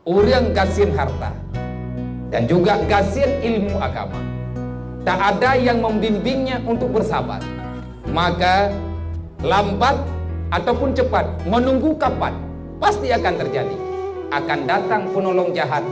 orang gasin harta dan juga gasin ilmu agama, tak ada yang membimbingnya untuk bersabar, maka lambat ataupun cepat, menunggu kapan, pasti akan terjadi. Akan datang penolong jahat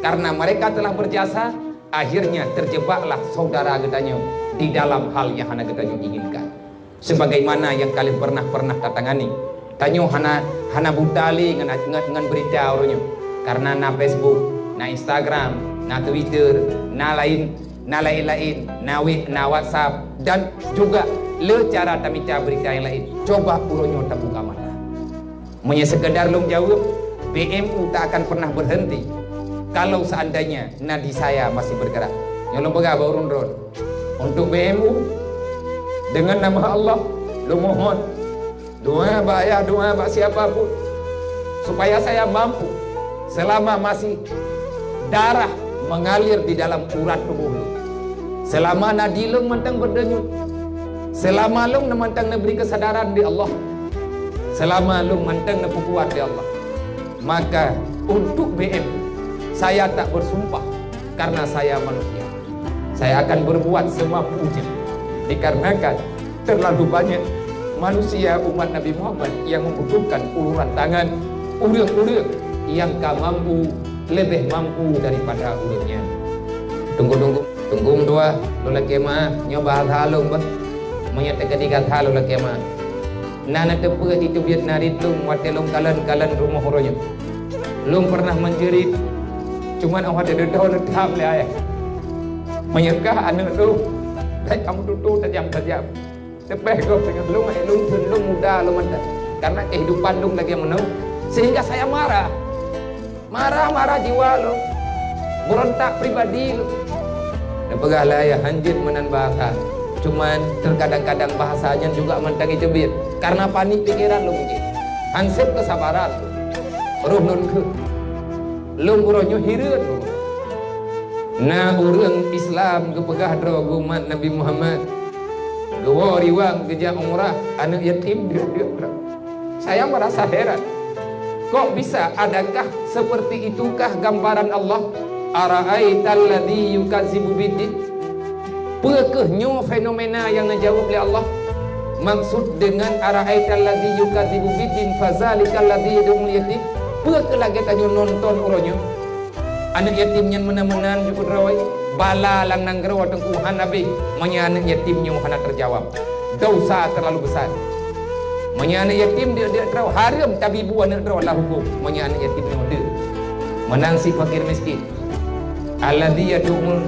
karena mereka telah berjasa. Akhirnya terjebaklah saudara katanya di dalam hal yang hana katanya inginkan. Sebagaimana yang kalian pernah tatangani, tanyo hana butali ngan berita orangnya, karena na Facebook, na Instagram, na Twitter, na lain, na WhatsApp, dan juga le cara tamica berita yang lain. Coba uronyo tak buka mata. Menya sekedar long jawab, BMU tak akan pernah berhenti kalau seandainya nadi saya masih bergerak. Yang long pegah baurun ron. Untuk BMU dengan nama Allah, lo mohon doa bak ayah, doa bak siapapun supaya saya mampu selama masih darah mengalir di dalam urat tubuh lu, selama nadi lu mentang berdenyut, selama lu mentang beri kesadaran di Allah, selama lu mentang kuat di Allah, maka untuk BMU saya tak bersumpah karena saya manusia. Saya akan berbuat semampunya dikarenakan terlalu banyak manusia umat Nabi Muhammad yang membutuhkan uluran tangan urang-urang yang mampu, lebih mampu daripada urangnya. Tunggu dua lo lagi mah nyoba halung bah menyatakan tiga hal lo lagi mah nana tepu itu biar naritung watelong kalan rumah horonya lum pernah menjerit cuman awak ada tahu letak le ayah menyangka anak lu dan kamu tutup tajam tepeh kau dengan lu muda lu mantap karena kehidupan lu lagi menung sehingga saya marah jiwa lu berontak pribadi lu dan pegahlah ya hanjir menan bahasa cuman terkadang-kadang bahasanya juga mentang itu bir karena panik pikiran lu mungkin hansip kesabaran roh nun ke lu uronyo hireun nah urang Islam kepegah dro umat Nabi Muhammad gawa riwang kerja umrah anak yatim dia saya merasa heran kok bisa adakah seperti itukah gambaran Allah ara'aital ladzi yukadzibu biddin pekehnyo fenomena yang dijawab oleh Allah maksud dengan ara'aital ladzi yukadzibu biddin fazalikal ladzi yad'ul yatim peke lagi tanyo nonton uronyo anak yatim yang menan-menan juput rawai bala lang nang gerawa tengkuhan Nabi menya anak yatimnya hana terjawab dosa terlalu besar menya anak yatim dia terau haram tabibu anak terau lah hukum menya anak yatimnya dia menang si fakir miskin alladhi yad'ul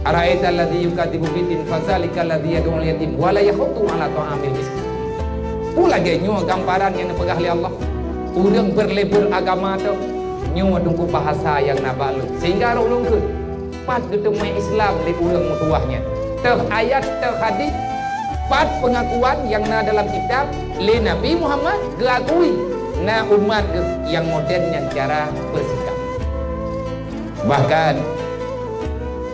ara'aita alladhi yukadzibu biddin fazalika alladhi yad'ul yatim wala yahutu ala ta'amil miskin pula genyo gambaran yang dipegang oleh Allah urang berlebur agama tu nyo tunggu bahasa yang nabalu sehingga ulung ke pat ketemu Islam di urang mutuahnya teh ayat teh hadis pat pengakuan yang na dalam kitab le Nabi Muhammad geakui na umat yang modern yang cara bersikap bahkan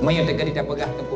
menyatakan tidak pegah tepu